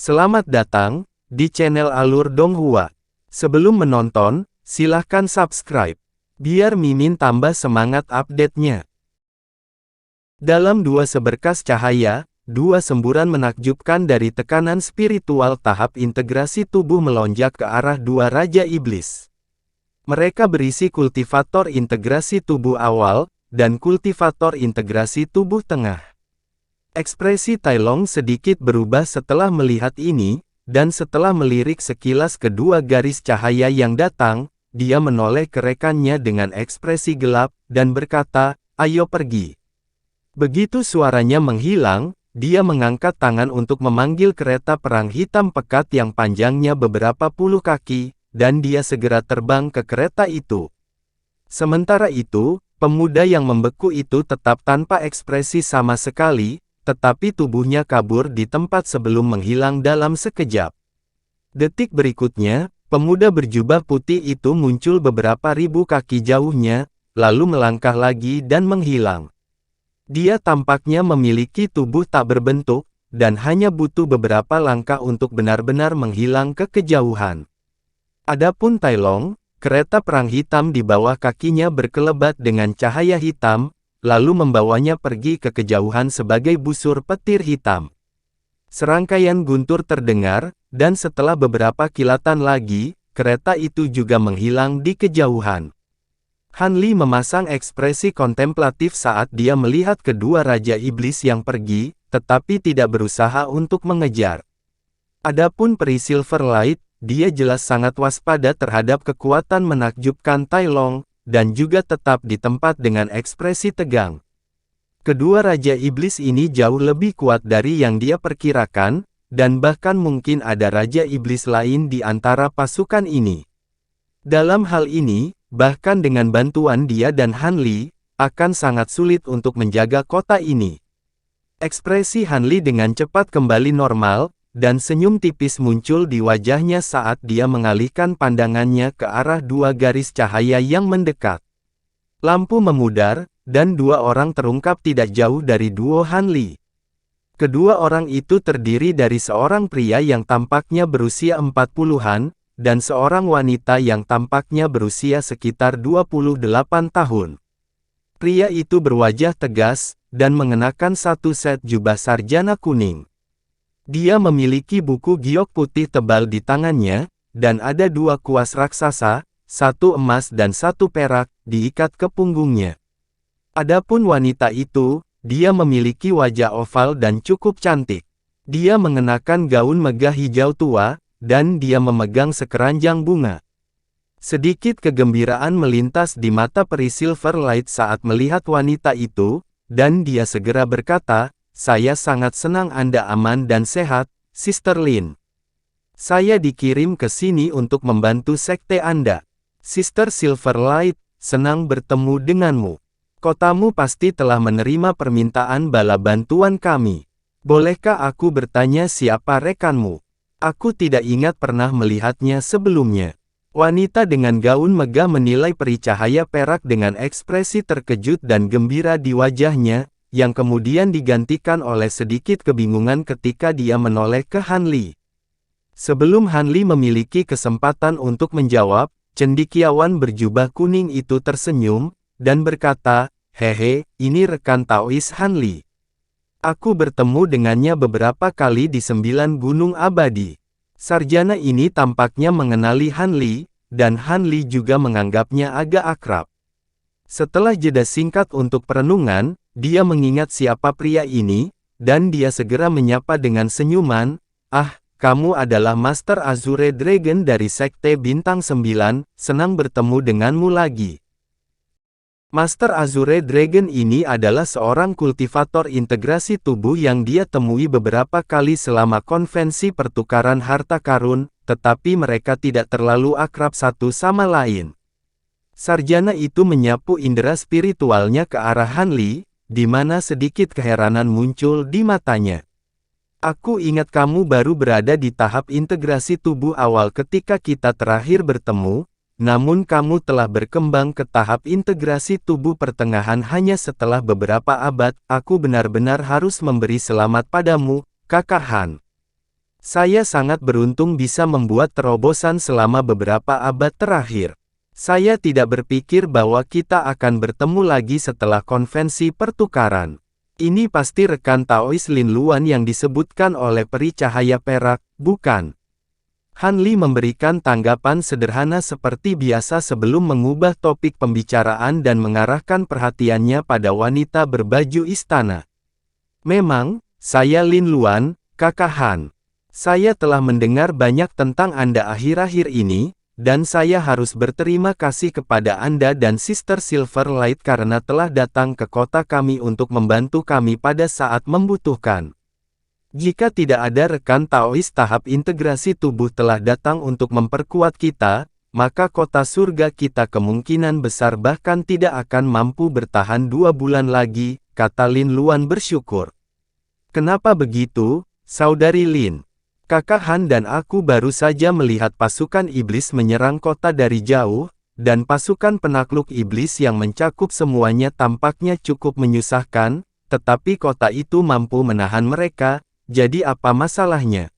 Selamat datang di channel Alur Donghua. Sebelum menonton, silahkan subscribe, biar Mimin tambah semangat update-nya. Dalam dua seberkas cahaya, dua semburan menakjubkan dari tekanan spiritual tahap integrasi tubuh melonjak ke arah dua Raja Iblis. Mereka berisi kultivator integrasi tubuh awal, dan kultivator integrasi tubuh tengah. Ekspresi Tai Long sedikit berubah setelah melihat ini, dan setelah melirik sekilas kedua garis cahaya yang datang, dia menoleh ke rekannya dengan ekspresi gelap, dan berkata, "Ayo pergi." Begitu suaranya menghilang, dia mengangkat tangan untuk memanggil kereta perang hitam pekat yang panjangnya beberapa puluh kaki, dan dia segera terbang ke kereta itu. Sementara itu, pemuda yang membeku itu tetap tanpa ekspresi sama sekali, tetapi tubuhnya kabur di tempat sebelum menghilang dalam sekejap. Detik berikutnya, pemuda berjubah putih itu muncul beberapa ribu kaki jauhnya, lalu melangkah lagi dan menghilang. Dia tampaknya memiliki tubuh tak berbentuk, dan hanya butuh beberapa langkah untuk benar-benar menghilang ke kejauhan. Adapun Tai Long, kereta perang hitam di bawah kakinya berkelebat dengan cahaya hitam, lalu membawanya pergi ke kejauhan sebagai busur petir hitam. Serangkaian guntur terdengar, dan setelah beberapa kilatan lagi, kereta itu juga menghilang di kejauhan. Han Li memasang ekspresi kontemplatif saat dia melihat kedua Raja Iblis yang pergi, tetapi tidak berusaha untuk mengejar. Adapun peri Silverlight, dia jelas sangat waspada terhadap kekuatan menakjubkan Tai Long, dan juga tetap di tempat dengan ekspresi tegang. Kedua Raja Iblis ini jauh lebih kuat dari yang dia perkirakan, dan bahkan mungkin ada Raja Iblis lain di antara pasukan ini. Dalam hal ini, bahkan dengan bantuan dia dan Han Li, akan sangat sulit untuk menjaga kota ini. Ekspresi Han Li dengan cepat kembali normal, dan senyum tipis muncul di wajahnya saat dia mengalihkan pandangannya ke arah dua garis cahaya yang mendekat. Lampu memudar, dan dua orang terungkap tidak jauh dari duo Han Li. Kedua orang itu terdiri dari seorang pria yang tampaknya berusia 40-an, dan seorang wanita yang tampaknya berusia sekitar 28 tahun. Pria itu berwajah tegas, dan mengenakan satu set jubah sarjana kuning. Dia memiliki buku giok putih tebal di tangannya, dan ada dua kuas raksasa, satu emas dan satu perak, diikat ke punggungnya. Adapun wanita itu, dia memiliki wajah oval dan cukup cantik. Dia mengenakan gaun megah hijau tua, dan dia memegang sekeranjang bunga. Sedikit kegembiraan melintas di mata peri Silverlight saat melihat wanita itu, dan dia segera berkata, "Saya sangat senang Anda aman dan sehat, Sister Lin. Saya dikirim ke sini untuk membantu sekte Anda. Sister Silverlight, senang bertemu denganmu. Kotamu pasti telah menerima permintaan bala bantuan kami. Bolehkah aku bertanya siapa rekanmu? Aku tidak ingat pernah melihatnya sebelumnya." Wanita dengan gaun megah menilai peri cahaya perak dengan ekspresi terkejut dan gembira di wajahnya, yang kemudian digantikan oleh sedikit kebingungan ketika dia menoleh ke Han Li. Sebelum Han Li memiliki kesempatan untuk menjawab, cendekiawan berjubah kuning itu tersenyum, dan berkata, "Hehe, ini rekan Taois Han Li. Aku bertemu dengannya beberapa kali di 9 Gunung Abadi." Sarjana ini tampaknya mengenali Han Li, dan Han Li juga menganggapnya agak akrab. Setelah jeda singkat untuk perenungan, dia mengingat siapa pria ini, dan dia segera menyapa dengan senyuman, "Ah, kamu adalah Master Azure Dragon dari Sekte Bintang 9, senang bertemu denganmu lagi." Master Azure Dragon ini adalah seorang kultivator integrasi tubuh yang dia temui beberapa kali selama konvensi pertukaran harta karun, tetapi mereka tidak terlalu akrab satu sama lain. Sarjana itu menyapu indera spiritualnya ke arah Han Li, di mana sedikit keheranan muncul di matanya. "Aku ingat kamu baru berada di tahap integrasi tubuh awal ketika kita terakhir bertemu, namun kamu telah berkembang ke tahap integrasi tubuh pertengahan hanya setelah beberapa abad. Aku benar-benar harus memberi selamat padamu, Kakak Han." Saya sangat beruntung bisa membuat terobosan selama beberapa abad terakhir. Saya tidak berpikir bahwa kita akan bertemu lagi setelah konvensi pertukaran. Ini pasti rekan Taois Lin Luan yang disebutkan oleh peri cahaya perak, bukan? Han Li memberikan tanggapan sederhana seperti biasa sebelum mengubah topik pembicaraan dan mengarahkan perhatiannya pada wanita berbaju istana. Memang, saya Lin Luan, kakak Han. Saya telah mendengar banyak tentang Anda akhir-akhir ini, dan saya harus berterima kasih kepada Anda dan Sister Silverlight karena telah datang ke kota kami untuk membantu kami pada saat membutuhkan. Jika tidak ada rekan Taois tahap integrasi tubuh telah datang untuk memperkuat kita, maka kota surga kita kemungkinan besar bahkan tidak akan mampu bertahan 2 bulan lagi, kata Lin Luan bersyukur. Kenapa begitu, Saudari Lin? Kakak Han dan aku baru saja melihat pasukan iblis menyerang kota dari jauh, dan pasukan penakluk iblis yang mencakup semuanya tampaknya cukup menyusahkan, tetapi kota itu mampu menahan mereka. Jadi apa masalahnya?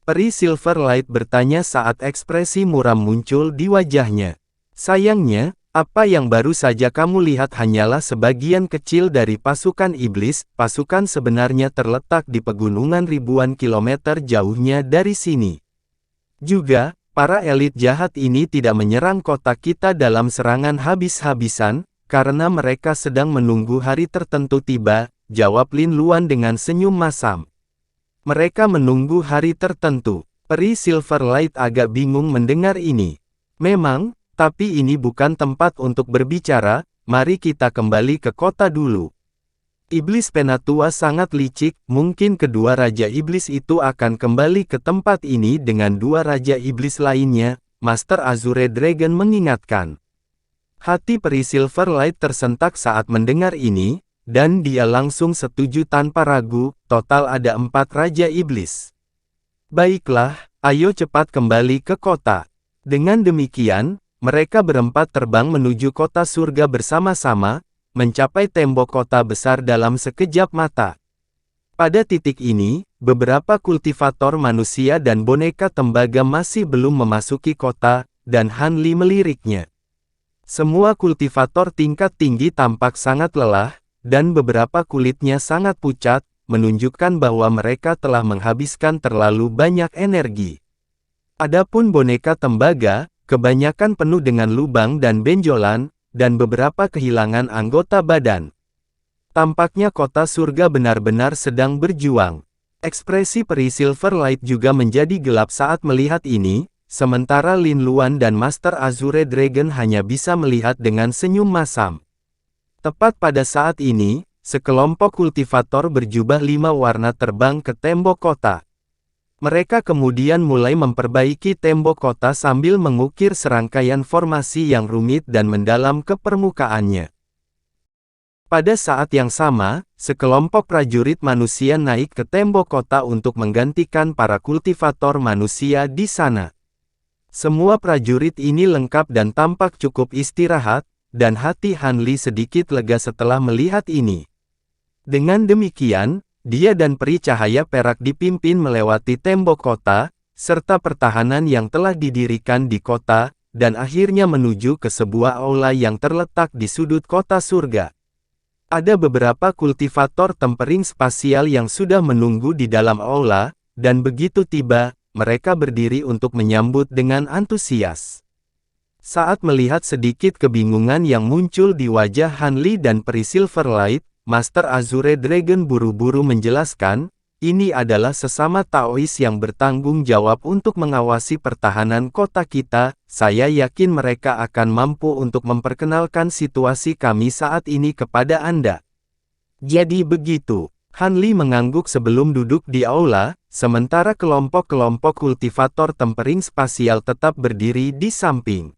Peri Silverlight bertanya saat ekspresi muram muncul di wajahnya. Sayangnya, apa yang baru saja kamu lihat hanyalah sebagian kecil dari pasukan iblis. Pasukan sebenarnya terletak di pegunungan ribuan kilometer jauhnya dari sini. Juga, para elit jahat ini tidak menyerang kota kita dalam serangan habis-habisan, karena mereka sedang menunggu hari tertentu tiba, jawab Lin Luan dengan senyum masam. Mereka menunggu hari tertentu. Peri Silverlight agak bingung mendengar ini. Memang, tapi ini bukan tempat untuk berbicara, mari kita kembali ke kota dulu. Iblis Penatua sangat licik, mungkin kedua Raja Iblis itu akan kembali ke tempat ini dengan 2 Raja Iblis lainnya, Master Azure Dragon mengingatkan. Hati Peri Silverlight tersentak saat mendengar ini, dan dia langsung setuju tanpa ragu, total ada 4 Raja Iblis. Baiklah, ayo cepat kembali ke kota. Dengan demikian, mereka berempat terbang menuju kota surga bersama-sama, mencapai tembok kota besar dalam sekejap mata. Pada titik ini, beberapa kultivator manusia dan boneka tembaga masih belum memasuki kota, dan Han Li meliriknya. Semua kultivator tingkat tinggi tampak sangat lelah, dan beberapa kulitnya sangat pucat, menunjukkan bahwa mereka telah menghabiskan terlalu banyak energi. Adapun boneka tembaga, kebanyakan penuh dengan lubang dan benjolan, dan beberapa kehilangan anggota badan. Tampaknya kota surga benar-benar sedang berjuang. Ekspresi Peri Silverlight juga menjadi gelap saat melihat ini, sementara Lin Luan dan Master Azure Dragon hanya bisa melihat dengan senyum masam. Tepat pada saat ini, sekelompok kultivator berjubah 5 warna terbang ke tembok kota. Mereka kemudian mulai memperbaiki tembok kota sambil mengukir serangkaian formasi yang rumit dan mendalam ke permukaannya. Pada saat yang sama, sekelompok prajurit manusia naik ke tembok kota untuk menggantikan para kultivator manusia di sana. Semua prajurit ini lengkap dan tampak cukup istirahat, dan hati Han Li sedikit lega setelah melihat ini. Dengan demikian, dia dan peri cahaya perak dipimpin melewati tembok kota, serta pertahanan yang telah didirikan di kota, dan akhirnya menuju ke sebuah aula yang terletak di sudut kota surga. Ada beberapa kultivator tempering spasial yang sudah menunggu di dalam aula, dan begitu tiba, mereka berdiri untuk menyambut dengan antusias. Saat melihat sedikit kebingungan yang muncul di wajah Han Li dan Peri Silverlight, Master Azure Dragon buru-buru menjelaskan, ini adalah sesama Taois yang bertanggung jawab untuk mengawasi pertahanan kota kita, saya yakin mereka akan mampu untuk memperkenalkan situasi kami saat ini kepada Anda. Jadi begitu, Han Li mengangguk sebelum duduk di aula, sementara kelompok-kelompok kultivator tempering spasial tetap berdiri di samping.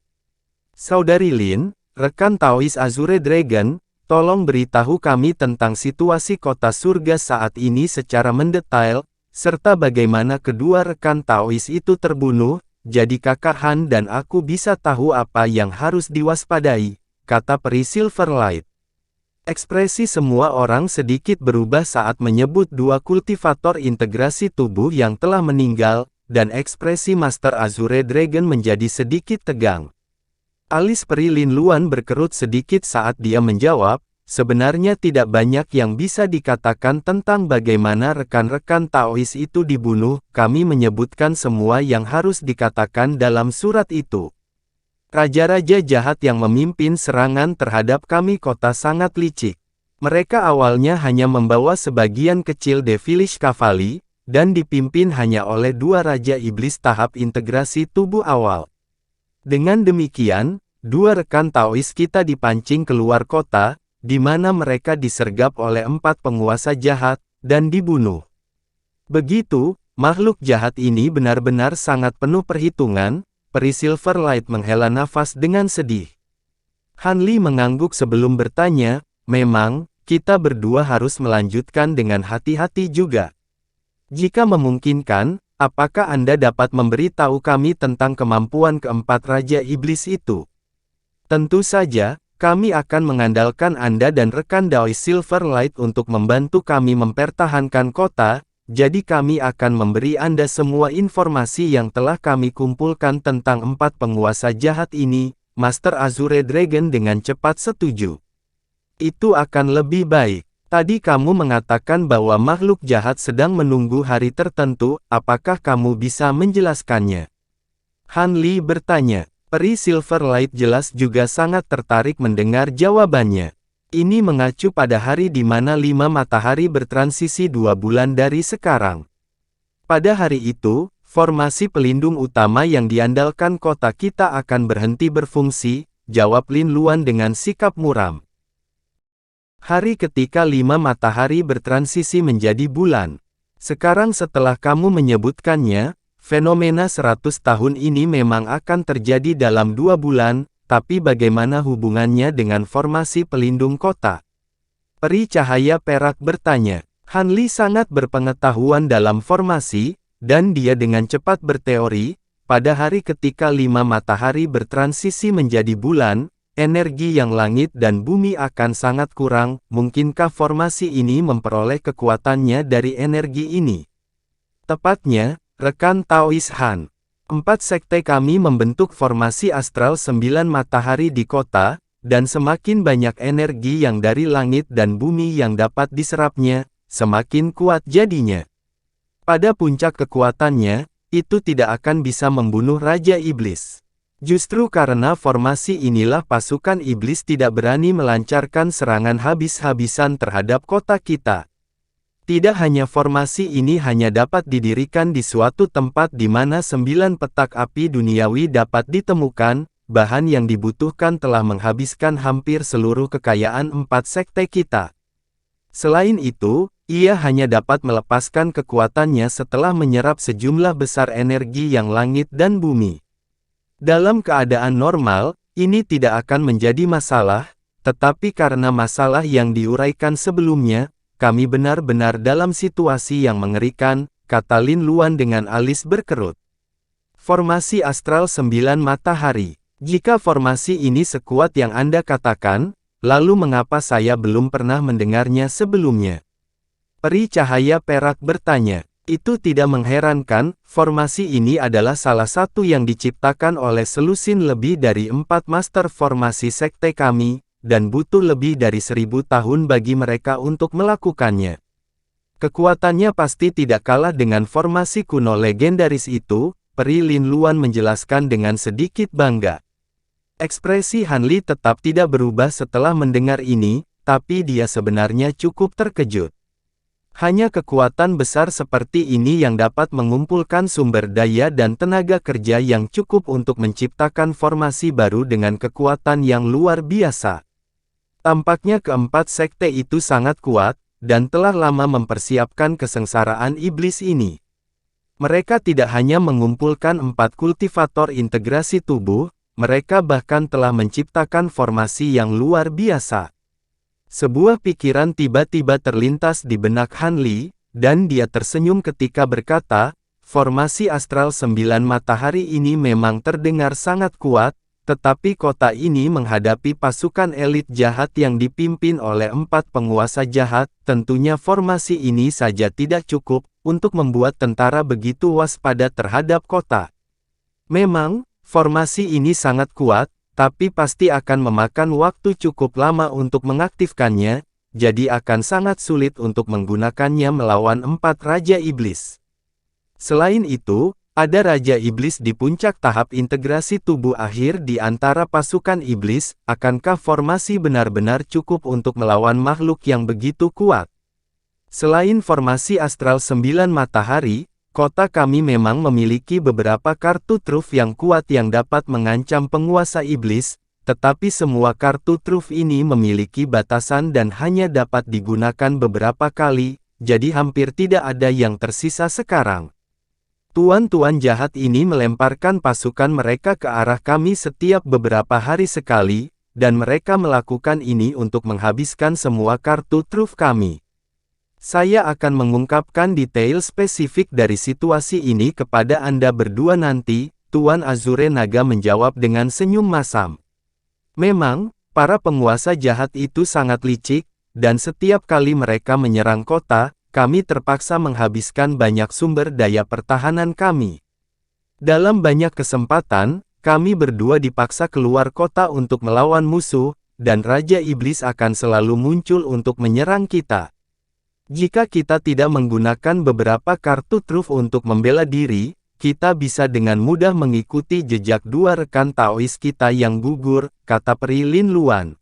Saudari Lin, rekan Taois Azure Dragon, tolong beritahu kami tentang situasi kota surga saat ini secara mendetail, serta bagaimana kedua rekan Taois itu terbunuh, jadi kakak Han dan aku bisa tahu apa yang harus diwaspadai, kata Peri Silverlight. Ekspresi semua orang sedikit berubah saat menyebut dua kultivator integrasi tubuh yang telah meninggal, dan ekspresi Master Azure Dragon menjadi sedikit tegang. Alis peri Lin Luan berkerut sedikit saat dia menjawab, sebenarnya tidak banyak yang bisa dikatakan tentang bagaimana rekan-rekan Taois itu dibunuh, kami menyebutkan semua yang harus dikatakan dalam surat itu. Raja-raja jahat yang memimpin serangan terhadap kami kota sangat licik. Mereka awalnya hanya membawa sebagian kecil Devilish Cavalry, dan dipimpin hanya oleh dua Raja Iblis tahap integrasi tubuh awal. Dengan demikian, dua rekan Taois kita dipancing keluar kota, di mana mereka disergap oleh 4 penguasa jahat, dan dibunuh. Begitu, makhluk jahat ini benar-benar sangat penuh perhitungan. Peri Silverlight menghela nafas dengan sedih. Han Li mengangguk sebelum bertanya, memang, kita berdua harus melanjutkan dengan hati-hati juga. Jika memungkinkan, apakah Anda dapat memberitahu kami tentang kemampuan keempat Raja Iblis itu? Tentu saja, kami akan mengandalkan Anda dan rekan Daois Silverlight untuk membantu kami mempertahankan kota. Jadi kami akan memberi Anda semua informasi yang telah kami kumpulkan tentang 4 penguasa jahat ini, Master Azure Dragon dengan cepat setuju. Itu akan lebih baik. Tadi kamu mengatakan bahwa makhluk jahat sedang menunggu hari tertentu, apakah kamu bisa menjelaskannya? Han Li bertanya. Peri Silverlight jelas juga sangat tertarik mendengar jawabannya. Ini mengacu pada hari di mana 5 matahari bertransisi 2 bulan dari sekarang. Pada hari itu, formasi pelindung utama yang diandalkan kota kita akan berhenti berfungsi, jawab Lin Luan dengan sikap muram. Hari ketika 5 matahari bertransisi menjadi bulan. Sekarang setelah kamu menyebutkannya, fenomena 100 tahun ini memang akan terjadi dalam 2 bulan, tapi bagaimana hubungannya dengan formasi pelindung kota? Peri cahaya perak bertanya. Han Li sangat berpengetahuan dalam formasi, dan dia dengan cepat berteori, pada hari ketika 5 matahari bertransisi menjadi bulan, energi yang langit dan bumi akan sangat kurang, mungkinkah formasi ini memperoleh kekuatannya dari energi ini? Tepatnya, rekan Taois Han. 4 sekte kami membentuk formasi astral 9 matahari di kota, dan semakin banyak energi yang dari langit dan bumi yang dapat diserapnya, semakin kuat jadinya. Pada puncak kekuatannya, itu tidak akan bisa membunuh Raja Iblis. Justru karena formasi inilah pasukan iblis tidak berani melancarkan serangan habis-habisan terhadap kota kita. Tidak hanya formasi ini hanya dapat didirikan di suatu tempat di mana 9 petak api duniawi dapat ditemukan, bahan yang dibutuhkan telah menghabiskan hampir seluruh kekayaan 4 sekte kita. Selain itu, ia hanya dapat melepaskan kekuatannya setelah menyerap sejumlah besar energi yang langit dan bumi. Dalam keadaan normal, ini tidak akan menjadi masalah, tetapi karena masalah yang diuraikan sebelumnya, kami benar-benar dalam situasi yang mengerikan, kata Lin Luan dengan alis berkerut. Formasi astral 9 matahari. Jika formasi ini sekuat yang Anda katakan, lalu mengapa saya belum pernah mendengarnya sebelumnya? Peri cahaya perak bertanya. Itu tidak mengherankan, formasi ini adalah salah satu yang diciptakan oleh selusin lebih dari 4 master formasi sekte kami, dan butuh lebih dari 1000 tahun bagi mereka untuk melakukannya. Kekuatannya pasti tidak kalah dengan formasi kuno legendaris itu, Peri Lin Luan menjelaskan dengan sedikit bangga. Ekspresi Han Li tetap tidak berubah setelah mendengar ini, tapi dia sebenarnya cukup terkejut. Hanya kekuatan besar seperti ini yang dapat mengumpulkan sumber daya dan tenaga kerja yang cukup untuk menciptakan formasi baru dengan kekuatan yang luar biasa. Tampaknya keempat sekte itu sangat kuat, dan telah lama mempersiapkan kesengsaraan iblis ini. Mereka tidak hanya mengumpulkan 4 kultivator integrasi tubuh, mereka bahkan telah menciptakan formasi yang luar biasa. Sebuah pikiran tiba-tiba terlintas di benak Han Li, dan dia tersenyum ketika berkata, formasi astral 9 matahari ini memang terdengar sangat kuat, tetapi kota ini menghadapi pasukan elit jahat yang dipimpin oleh 4 penguasa jahat. Tentunya formasi ini saja tidak cukup untuk membuat tentara begitu waspada terhadap kota. Memang, formasi ini sangat kuat, tapi pasti akan memakan waktu cukup lama untuk mengaktifkannya, jadi akan sangat sulit untuk menggunakannya melawan 4 Raja Iblis. Selain itu, ada Raja Iblis di puncak tahap integrasi tubuh akhir di antara pasukan iblis. Akankah formasi benar-benar cukup untuk melawan makhluk yang begitu kuat? Selain formasi astral 9 matahari, kota kami memang memiliki beberapa kartu truf yang kuat yang dapat mengancam penguasa iblis, tetapi semua kartu truf ini memiliki batasan dan hanya dapat digunakan beberapa kali, jadi hampir tidak ada yang tersisa sekarang. Tuan-tuan jahat ini melemparkan pasukan mereka ke arah kami setiap beberapa hari sekali, dan mereka melakukan ini untuk menghabiskan semua kartu truf kami. Saya akan mengungkapkan detail spesifik dari situasi ini kepada Anda berdua nanti, Tuan Azure Naga menjawab dengan senyum masam. Memang, para penguasa jahat itu sangat licik, dan setiap kali mereka menyerang kota, kami terpaksa menghabiskan banyak sumber daya pertahanan kami. Dalam banyak kesempatan, kami berdua dipaksa keluar kota untuk melawan musuh, dan Raja Iblis akan selalu muncul untuk menyerang kita. Jika kita tidak menggunakan beberapa kartu truf untuk membela diri, kita bisa dengan mudah mengikuti jejak 2 rekan Taois kita yang gugur, kata Peri Lin Luan.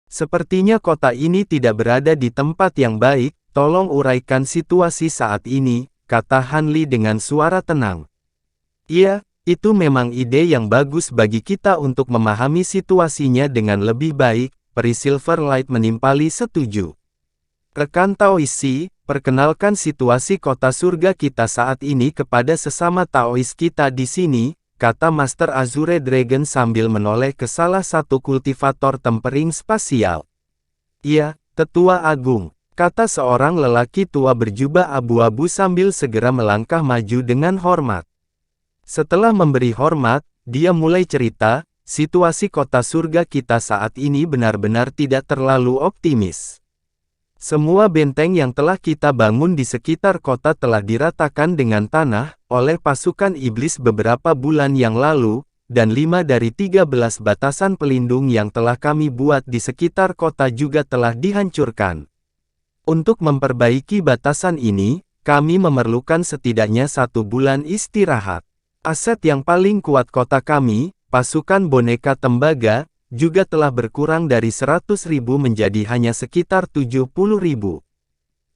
Sepertinya kota ini tidak berada di tempat yang baik. Tolong uraikan situasi saat ini, kata Han Li dengan suara tenang. Iya, itu memang ide yang bagus bagi kita untuk memahami situasinya dengan lebih baik, Peri Silverlight menimpali setuju. Rekan Taoisi, perkenalkan situasi kota surga kita saat ini kepada sesama Taois kita di sini, kata Master Azure Dragon sambil menoleh ke salah satu kultivator tempering spasial. Iya, Tetua Agung. Kata seorang lelaki tua berjubah abu-abu sambil segera melangkah maju dengan hormat. Setelah memberi hormat, dia mulai cerita, situasi kota surga kita saat ini benar-benar tidak terlalu optimis. Semua benteng yang telah kita bangun di sekitar kota telah diratakan dengan tanah oleh pasukan iblis beberapa bulan yang lalu, dan 5 dari 13 batasan pelindung yang telah kami buat di sekitar kota juga telah dihancurkan. Untuk memperbaiki batasan ini, kami memerlukan setidaknya 1 bulan istirahat. Aset yang paling kuat kota kami, pasukan boneka tembaga, juga telah berkurang dari 100.000 menjadi hanya sekitar 70.000.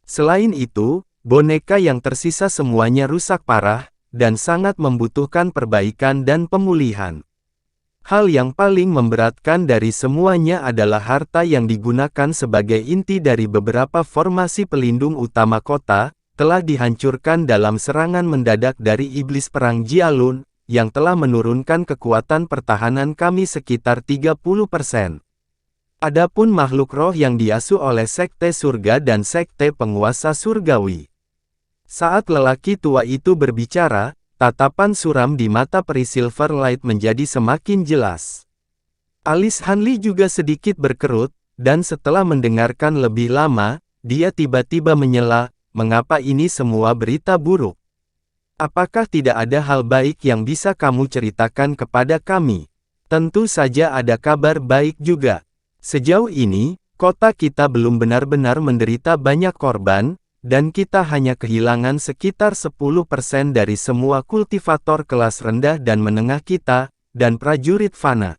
Selain itu, boneka yang tersisa semuanya rusak parah, dan sangat membutuhkan perbaikan dan pemulihan. Hal yang paling memberatkan dari semuanya adalah harta yang digunakan sebagai inti dari beberapa formasi pelindung utama kota, telah dihancurkan dalam serangan mendadak dari iblis perang Jialun, yang telah menurunkan kekuatan pertahanan kami sekitar 30%. Adapun makhluk roh yang diasuh oleh Sekte Surga dan Sekte Penguasa Surgawi. Saat lelaki tua itu berbicara, tatapan suram di mata Peri Silverlight menjadi semakin jelas. Alis Han Li juga sedikit berkerut, dan setelah mendengarkan lebih lama, dia tiba-tiba menyela, mengapa ini semua berita buruk? Apakah tidak ada hal baik yang bisa kamu ceritakan kepada kami? Tentu saja ada kabar baik juga. Sejauh ini, kota kita belum benar-benar menderita banyak korban, dan kita hanya kehilangan sekitar 10% dari semua kultivator kelas rendah dan menengah kita, dan prajurit fana.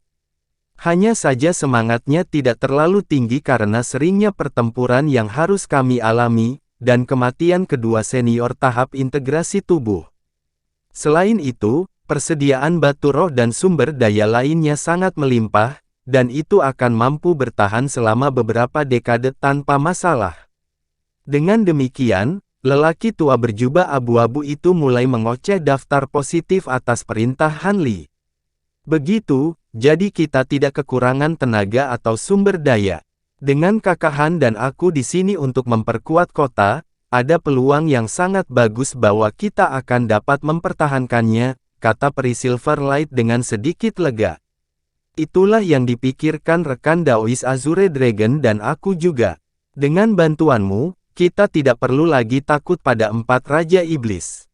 Hanya saja semangatnya tidak terlalu tinggi karena seringnya pertempuran yang harus kami alami, dan kematian kedua senior tahap integrasi tubuh. Selain itu, persediaan batu roh dan sumber daya lainnya sangat melimpah, dan itu akan mampu bertahan selama beberapa dekade tanpa masalah. Dengan demikian, lelaki tua berjubah abu-abu itu mulai mengoceh daftar positif atas perintah Han Li. Begitu, jadi kita tidak kekurangan tenaga atau sumber daya. Dengan kakak Han dan aku di sini untuk memperkuat kota, ada peluang yang sangat bagus bahwa kita akan dapat mempertahankannya, kata peri Silverlight dengan sedikit lega. Itulah yang dipikirkan rekan Daois Azure Dragon dan aku juga. Dengan bantuanmu, kita tidak perlu lagi takut pada 4 Raja Iblis.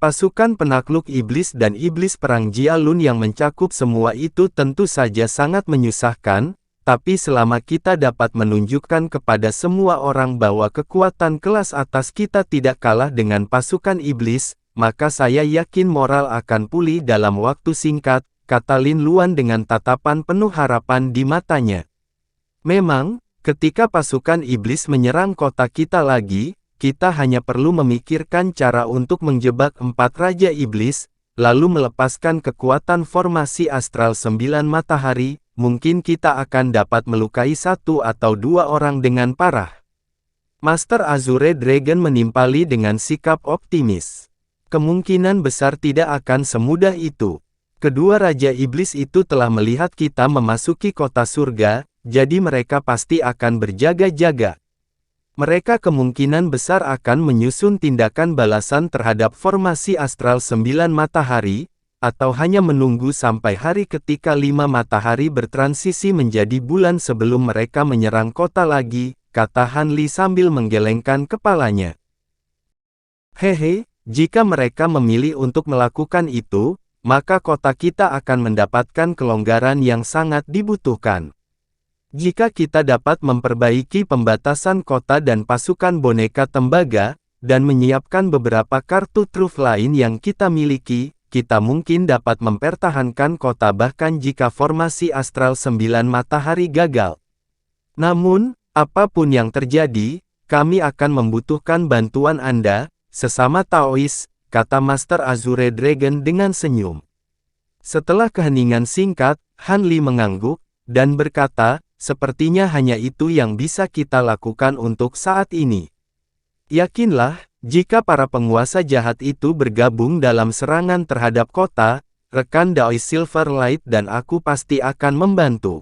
Pasukan penakluk iblis dan iblis perang Jialun yang mencakup semua itu tentu saja sangat menyusahkan, tapi selama kita dapat menunjukkan kepada semua orang bahwa kekuatan kelas atas kita tidak kalah dengan pasukan iblis, maka saya yakin moral akan pulih dalam waktu singkat, kata Lin Luan dengan tatapan penuh harapan di matanya. Memang, ketika pasukan iblis menyerang kota kita lagi, kita hanya perlu memikirkan cara untuk menjebak 4 Raja Iblis, lalu melepaskan kekuatan formasi astral 9 matahari, mungkin kita akan dapat melukai 1 atau 2 orang dengan parah. Master Azure Dragon menimpali dengan sikap optimis. Kemungkinan besar tidak akan semudah itu. Kedua Raja Iblis itu telah melihat kita memasuki kota surga, jadi mereka pasti akan berjaga-jaga. Mereka kemungkinan besar akan menyusun tindakan balasan terhadap formasi astral 9 matahari, atau hanya menunggu sampai hari ketika 5 matahari bertransisi menjadi bulan sebelum mereka menyerang kota lagi, kata Han Li sambil menggelengkan kepalanya. Hehe, jika mereka memilih untuk melakukan itu, maka kota kita akan mendapatkan kelonggaran yang sangat dibutuhkan. Jika kita dapat memperbaiki pembatasan kota dan pasukan boneka tembaga, dan menyiapkan beberapa kartu truf lain yang kita miliki, kita mungkin dapat mempertahankan kota bahkan jika formasi astral 9 matahari gagal. Namun, apapun yang terjadi, kami akan membutuhkan bantuan Anda, sesama Taois, kata Master Azure Dragon dengan senyum. Setelah keheningan singkat, Han Li mengangguk, dan berkata, sepertinya hanya itu yang bisa kita lakukan untuk saat ini. Yakinlah, jika para penguasa jahat itu bergabung dalam serangan terhadap kota, rekan Daois Silverlight dan aku pasti akan membantu.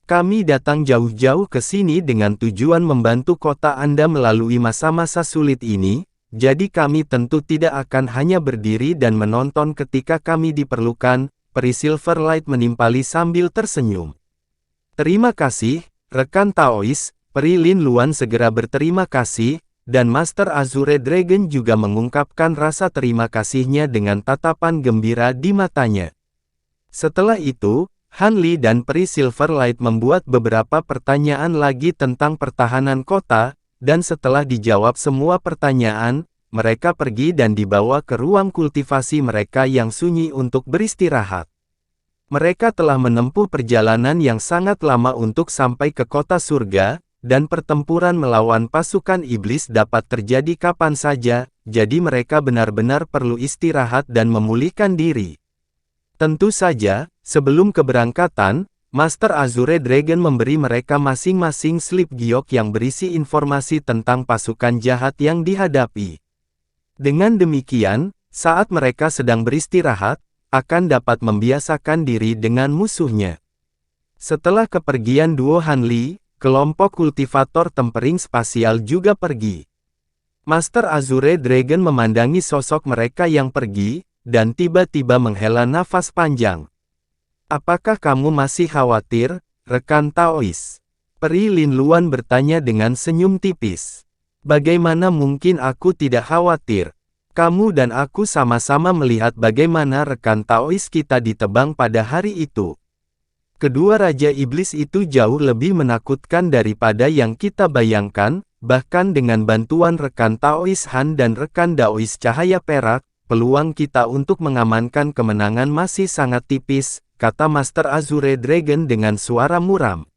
Kami datang jauh-jauh ke sini dengan tujuan membantu kota Anda melalui masa-masa sulit ini, jadi kami tentu tidak akan hanya berdiri dan menonton ketika kami diperlukan, peri Silverlight menimpali sambil tersenyum. Terima kasih, rekan Taois, peri Lin Luan segera berterima kasih, dan Master Azure Dragon juga mengungkapkan rasa terima kasihnya dengan tatapan gembira di matanya. Setelah itu, Han Li dan peri Silverlight membuat beberapa pertanyaan lagi tentang pertahanan kota, dan setelah dijawab semua pertanyaan, mereka pergi dan dibawa ke ruang kultivasi mereka yang sunyi untuk beristirahat. Mereka telah menempuh perjalanan yang sangat lama untuk sampai ke kota surga, dan pertempuran melawan pasukan iblis dapat terjadi kapan saja, jadi mereka benar-benar perlu istirahat dan memulihkan diri. Tentu saja, sebelum keberangkatan, Master Azure Dragon memberi mereka masing-masing slip giok yang berisi informasi tentang pasukan jahat yang dihadapi. Dengan demikian, saat mereka sedang beristirahat, akan dapat membiasakan diri dengan musuhnya. Setelah kepergian duo Han Li, kelompok kultivator tempering spasial juga pergi. Master Azure Dragon memandangi sosok mereka yang pergi, dan tiba-tiba menghela nafas panjang. Apakah kamu masih khawatir, rekan Taois? Peri Lin Luan bertanya dengan senyum tipis. Bagaimana mungkin aku tidak khawatir? Kamu dan aku sama-sama melihat bagaimana rekan Taois kita ditebang pada hari itu. Kedua Raja Iblis itu jauh lebih menakutkan daripada yang kita bayangkan, bahkan dengan bantuan rekan Taois Han dan rekan Daois Cahaya Perak, peluang kita untuk mengamankan kemenangan masih sangat tipis, kata Master Azure Dragon dengan suara muram.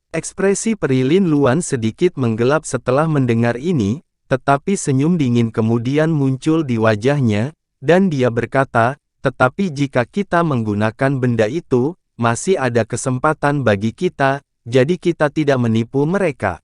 Ekspresi peri Lin Luan sedikit menggelap setelah mendengar ini, tetapi senyum dingin kemudian muncul di wajahnya, dan dia berkata, tetapi jika kita menggunakan benda itu, masih ada kesempatan bagi kita, jadi kita tidak menipu mereka.